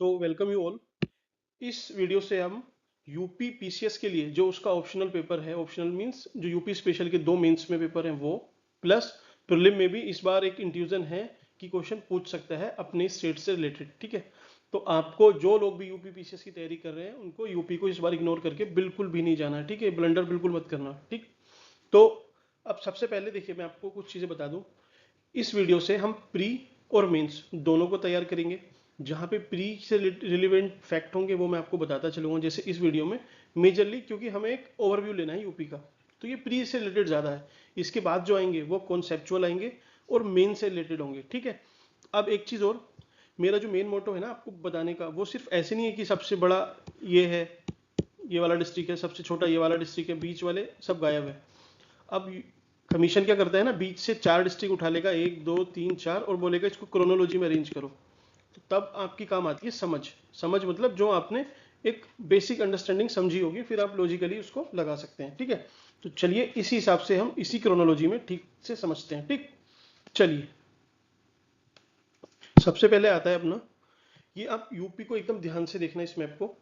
So welcome you all. इस video से हम यूपी पीसीएस के लिए जो उसका ऑप्शनल पेपर है, ऑप्शनल मींस जो यूपी स्पेशल के 2 मेंस में पेपर हैं वो, प्लस प्रीलिम में भी इस बार एक इंट्यूजन है कि क्वेश्चन पूछ सकता है अपने स्टेट से रिलेटेड। ठीक है, तो आपको जो लोग भी यूपी पीसीएस की तैयारी कर रहे हैं उनको यूपी को इस बार इग्नोर करके बिल्कुल भी नहीं जाना है। ठीक है, ब्लंडर बिल्कुल मत करना। ठीक, तो अब सबसे पहले देखिए मैं आपको कुछ चीज़ें बता दूं। इस वीडियो से हम प्री और मेंस दोनों को तैयार करेंगे। जहाँ पे प्री से रिलेवेंट फैक्ट होंगे वो मैं आपको बताता चलूँगा, जैसे इस वीडियो में मेजरली, क्योंकि हमें एक ओवरव्यू लेना है यूपी का, तो ये प्री से रिलेटेड ज़्यादा है। इसके बाद जो आएंगे वो कॉन्सेप्चुअल आएंगे और मेन से रिलेटेड होंगे। ठीक है, अब एक चीज़ और, मेरा जो मेन मोटो है ना आपको बताने का, वो सिर्फ ऐसे नहीं है कि सबसे बड़ा ये है, ये वाला डिस्ट्रिक्ट है, सबसे छोटा ये वाला डिस्ट्रिक्ट है, बीच वाले सब गायब है। अब कमीशन क्या करता है ना, बीच से 4 डिस्ट्रिक्ट उठा लेगा, 1 2 3 4, और बोलेगा इसको क्रोनोलॉजी में अरेंज करो। तो तब आपकी काम आती है समझ। समझ मतलब जो आपने एक बेसिक अंडरस्टैंडिंग समझी होगी, फिर आप लॉजिकली उसको लगा सकते हैं। ठीक है, तो चलिए इसी हिसाब से हम इसी क्रोनोलॉजी में ठीक से समझते हैं। ठीक, चलिए सबसे पहले आता है अपना, ये आप यूपी को एकदम ध्यान से देखना, इस मैप को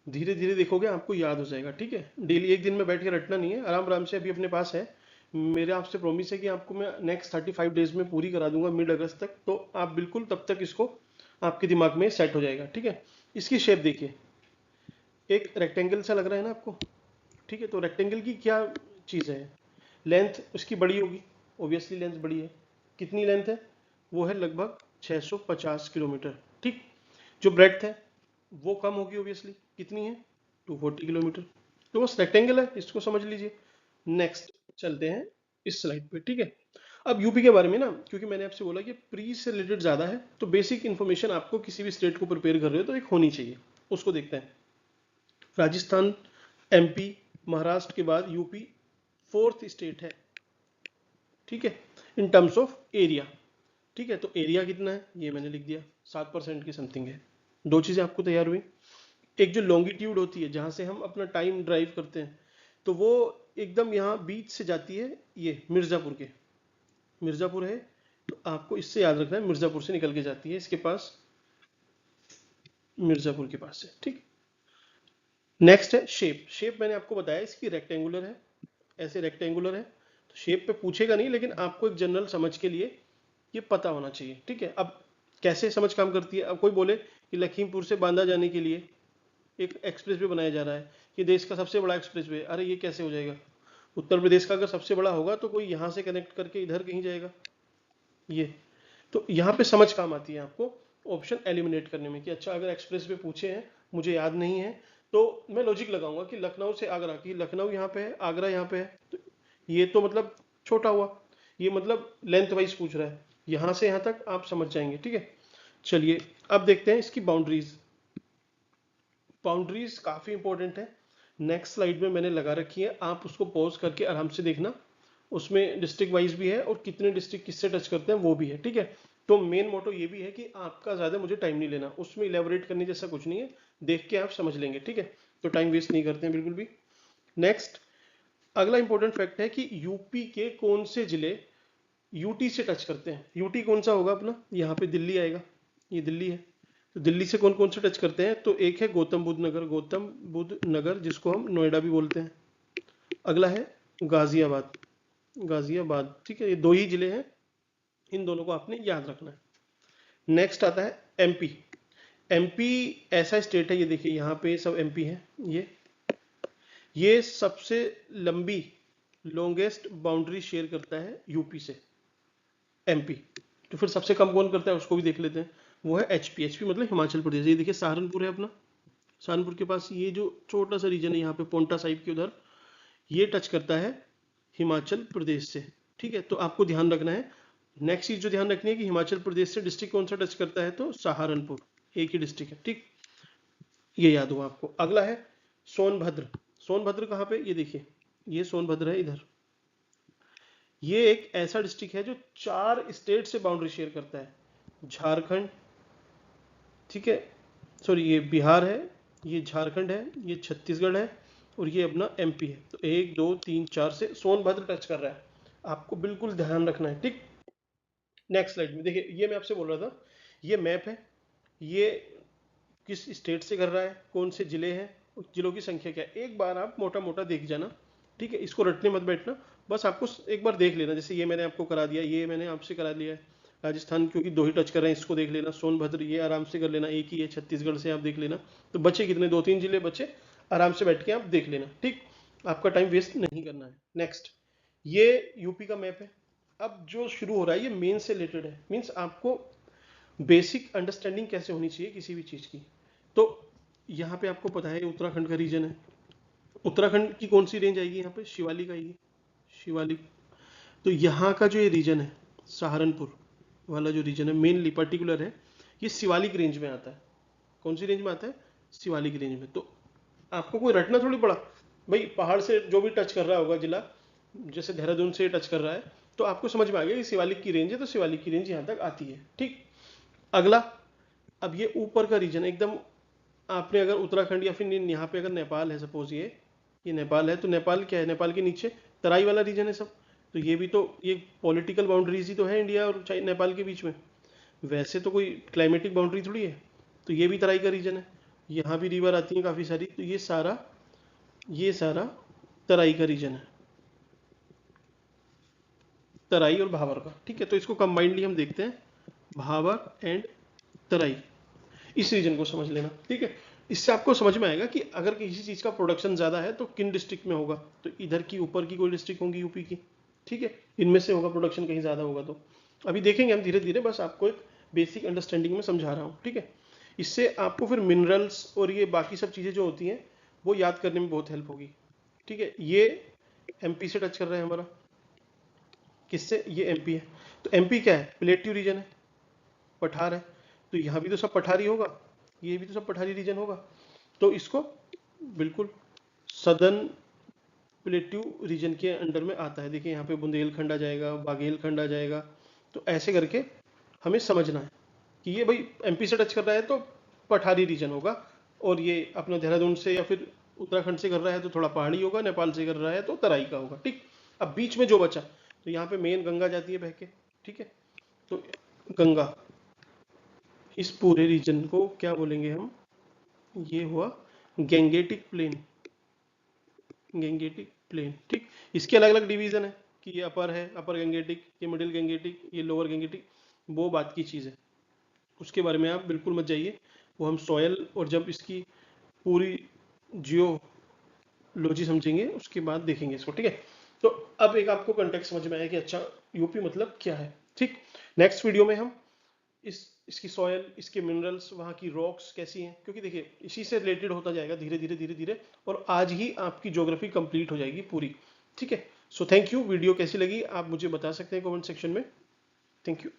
धीरे धीरे देखोगे आपको याद हो जाएगा। ठीक है, डेली एक दिन में बैठ के रटना नहीं है, आराम आराम से अभी अपने पास है। मेरे आपसे प्रॉमिस है कि आपको मैं नेक्स्ट 35 डेज में पूरी करा दूंगा, मिड अगस्त तक, तो आप बिल्कुल तब तक इसको आपके दिमाग में सेट हो जाएगा। ठीक है, इसकी शेप देखिए, एक रेक्टेंगल सा लग रहा है ना आपको। ठीक है, तो रेक्टेंगल की क्या चीज़ है, लेंथ उसकी बड़ी होगी, ऑब्वियसली लेंथ बड़ी है। कितनी लेंथ है, वो है लगभग 650 किलोमीटर। ठीक, जो ब्रेड्थ है वो कम होगी ऑब्वियसली, कितनी है, 240 किलोमीटर। तो बस रेक्टेंगल है, इसको समझ लीजिए। नेक्स्ट चलते हैं इस स्लाइड पे। ठीक है, अब यूपी के बारे में ना, क्योंकि मैंने आपसे बोला कि प्री से रिलेटेड ज़्यादा है, तो बेसिक इन्फॉर्मेशन आपको किसी भी स्टेट को प्रिपेयर कर रहे हो तो एक होनी चाहिए, उसको देखते हैं। राजस्थान, एमपी, महाराष्ट्र के बाद यूपी 4th स्टेट है। ठीक है, इन टर्म्स ऑफ एरिया। ठीक है, तो एरिया कितना है ये मैंने लिख दिया, 7% की समथिंग है। दो चीज़ें आपको तैयार हुई, एक जो लॉन्गिट्यूड होती है जहाँ से हम अपना टाइम ड्राइव करते हैं, तो वो एकदम यहाँ बीच से जाती है, ये मिर्ज़ापुर के, मिर्ज़ापुर है, तो आपको इससे याद रखना है, मिर्ज़ापुर से निकल के जाती है, इसके पास, मिर्ज़ापुर के पास है। ठीक, नेक्स्ट है शेप। शेप मैंने आपको बताया इसकी रेक्टेंगुलर है, ऐसे रेक्टेंगुलर है, तो शेप पे पूछेगा नहीं, लेकिन आपको एक जनरल समझ के लिए ये पता होना चाहिए। ठीक है, अब कैसे समझ काम करती है, अब कोई बोले कि लखीमपुर से बांदा जाने के लिए एक एक्सप्रेसवे बनाया जा रहा है, ये देश का सबसे बड़ा एक्सप्रेसवे, अरे ये कैसे हो जाएगा, उत्तर प्रदेश का अगर सबसे बड़ा होगा तो कोई यहाँ से कनेक्ट करके इधर कहीं जाएगा, ये तो यहाँ पे समझ काम आती है आपको ऑप्शन एलिमिनेट करने में, कि अच्छा अगर एक्सप्रेस पे पूछे हैं, मुझे याद नहीं है, तो मैं लॉजिक लगाऊंगा कि लखनऊ से आगरा, कि लखनऊ यहाँ पे है, आगरा यहाँ पे है, तो ये तो मतलब छोटा हुआ, ये मतलब लेंथ वाइज पूछ रहा है, यहाँ से यहाँ तक आप समझ जाएंगे। ठीक है, चलिए अब देखते हैं इसकी बाउंड्रीज। बाउंड्रीज काफ़ी इंपॉर्टेंट है, नेक्स्ट स्लाइड में मैंने लगा रखी है, आप उसको पॉज करके आराम से देखना, उसमें डिस्ट्रिक्ट वाइज भी है और कितने डिस्ट्रिक्ट किससे टच करते हैं वो भी है। ठीक है, तो मेन मोटो ये भी है कि आपका ज़्यादा मुझे टाइम नहीं लेना, उसमें इलेबोरेट करने जैसा कुछ नहीं है, देख के आप समझ लेंगे। ठीक है, तो टाइम वेस्ट नहीं करते हैं बिल्कुल भी। नेक्स्ट, अगला इंपॉर्टेंट फैक्ट है कि यूपी के कौन से जिले यूटी से टच करते हैं। यूटी कौन सा होगा अपना, यहाँ पे दिल्ली आएगा, ये दिल्ली है, तो दिल्ली से कौन कौन से टच करते हैं, तो एक है गौतम बुद्ध नगर, गौतम बुद्ध नगर जिसको हम नोएडा भी बोलते हैं। अगला है गाजियाबाद, गाजियाबाद। ठीक है, ये दो ही जिले हैं, इन दोनों को आपने याद रखना है। नेक्स्ट आता है एमपी। एमपी ऐसा स्टेट है, ये देखिए यहाँ पे सब एमपी है, ये सबसे लंबी लॉन्गेस्ट बाउंड्री शेयर करता है यूपी से, एमपी। तो फिर सबसे कम कौन करता है उसको भी देख लेते हैं, वो है एचपी। एचपी मतलब हिमाचल प्रदेश। ये देखिए सहारनपुर है अपना, सहारनपुर के पास ये जो छोटा सा रीजन है यहाँ पे पोंटा साहिब के उधर, ये टच करता है हिमाचल प्रदेश से। ठीक है, तो आपको ध्यान रखना है, नेक्स्ट चीज जो ध्यान रखनी है कि हिमाचल प्रदेश से डिस्ट्रिक्ट कौन सा टच करता है, तो सहारनपुर, एक ही डिस्ट्रिक्ट है। ठीक, ये याद हुआ आपको। अगला है सोनभद्र। सोनभद्र कहाँ पे, ये देखिए ये सोनभद्र है इधर, ये एक ऐसा डिस्ट्रिक्ट है जो 4 स्टेट से बाउंड्री शेयर करता है, झारखंड, ठीक है, सॉरी ये बिहार है, ये झारखंड है, ये छत्तीसगढ़ है, और ये अपना एमपी है। तो 1 2 3 4 से सोनभद्र टच कर रहा है, आपको बिल्कुल ध्यान रखना है। ठीक, नेक्स्ट स्लाइड में देखिए, ये मैं आपसे बोल रहा था, ये मैप है, ये किस स्टेट से कर रहा है, कौन से जिले हैं, जिलों की संख्या क्या है, एक बार आप मोटा मोटा देख जाना, ठीक है। इसको रटने मत बैठना, बस आपको एक बार देख लेना। जैसे ये मैंने आपको करा दिया, ये मैंने आपसे करा लिया है। राजस्थान क्योंकि 2 ही टच कर रहे हैं, इसको देख लेना। सोनभद्र ये आराम से कर लेना, एक ही है। छत्तीसगढ़ से आप देख लेना। तो बचे कितने, 2-3 जिले बचे, आराम से बैठ के आप देख लेना, ठीक। आपका टाइम वेस्ट नहीं करना है। नेक्स्ट, ये यूपी का मैप है। अब जो शुरू हो रहा है ये मेन से रिलेटेड है, मीन्स आपको बेसिक अंडरस्टैंडिंग कैसे होनी चाहिए किसी भी चीज़ की। तो यहाँ पे आपको पता है उत्तराखंड का रीजन है। उत्तराखंड की कौन सी रेंज आएगी यहाँ पे, शिवालिक आएगी, शिवालिक। तो यहाँ का जो ये रीजन है, सहारनपुर वाला जो रीजन है, मेनली पर्टिकुलर है, ये शिवालिक रेंज में आता है। कौन सी रेंज में आता है, शिवालिक रेंज में। तो आपको कोई रटना थोड़ी पड़ा भाई, पहाड़ से जो भी टच कर रहा होगा जिला, जैसे देहरादून से टच कर रहा है, तो आपको समझ में आ गया कि शिवालिक की रेंज है, तो शिवालिक की रेंज यहाँ तक आती है, ठीक। अगला, अब ये ऊपर का रीजन एकदम, आपने अगर उत्तराखंड या फिर यहाँ पे अगर नेपाल है, सपोज ये नेपाल है, तो नेपाल क्या है, नेपाल के नीचे तराई वाला रीजन है सब। तो ये भी तो ये पॉलिटिकल बाउंड्रीज ही तो है इंडिया और नेपाल के बीच में, वैसे तो कोई क्लाइमेटिक बाउंड्री थोड़ी है। तो ये भी तराई का रीजन है, यहाँ भी रिवर आती है काफ़ी सारी। तो ये सारा तराई का रीजन है, तराई और भाबर का, ठीक है। तो इसको कंबाइंडली हम देखते हैं, भाबर एंड तराई, इस रीजन को समझ लेना, ठीक है। इससे आपको समझ में आएगा कि अगर किसी चीज़ का प्रोडक्शन ज़्यादा है तो किन डिस्ट्रिक्ट में होगा। तो इधर की ऊपर की कोई डिस्ट्रिक्ट होंगी यूपी की, ठीक है, इनमें से होगा प्रोडक्शन कहीं ज़्यादा होगा। तो अभी देखेंगे हम धीरे धीरे, बस आपको एक बेसिक अंडरस्टैंडिंग में समझा रहा हूँ, ठीक है। इससे आपको फिर मिनरल्स और ये बाकी सब चीज़ें जो होती हैं वो याद करने में बहुत हेल्प होगी, ठीक है। ये एमपी से टच कर रहे हैं हमारा, किससे, ये एमपी है। तो एमपी क्या है, प्लेट्यू रीजन है, पठार है। तो यहाँ भी तो सब पठारी होगा, ये भी तो सब पठारी रीजन होगा। तो इसको बिल्कुल सदर्न प्लेट्यू रीजन के अंडर में आता है। देखिए यहाँ पे बुंदेलखंड आ जाएगा, बाघेलखंड आ जाएगा। तो ऐसे करके हमें समझना है कि ये भाई एमपी से टच कर रहा है तो पठारी रीजन होगा, और ये अपना देहरादून से या फिर उत्तराखंड से कर रहा है तो थोड़ा पहाड़ी होगा, नेपाल से कर रहा है तो तराई का होगा, ठीक। अब बीच में जो बचा, तो यहाँ पे मेन गंगा जाती है बह के, ठीक है। तो गंगा, इस पूरे रीजन को क्या बोलेंगे हम, ये हुआ गैंगेटिक प्लेन, गैंगेटिक प्लेन, ठीक। इसके अलग अलग डिवीजन है कि ये अपर है, अपर गैंगेटिक, ये मिडिल गैंगेटिक, ये लोअर गैंगेटिक, वो बात की चीज़ है, उसके बारे में आप बिल्कुल मत जाइए। वो हम सॉयल और जब इसकी पूरी जियोलॉजी समझेंगे उसके बाद देखेंगे इसको, ठीक है। तो अब एक आपको कंटेक्स्ट समझ में आया कि अच्छा यूपी मतलब क्या है, ठीक। नेक्स्ट वीडियो में हम इसकी सॉयल, इसके मिनरल्स, वहाँ की रॉक्स कैसी हैं, क्योंकि देखिए इसी से रिलेटेड होता जाएगा धीरे धीरे धीरे धीरे, और आज ही आपकी ज्योग्राफी कंप्लीट हो जाएगी पूरी, ठीक है। So thank you. वीडियो कैसी लगी आप मुझे बता सकते हैं कमेंट सेक्शन में। Thank you.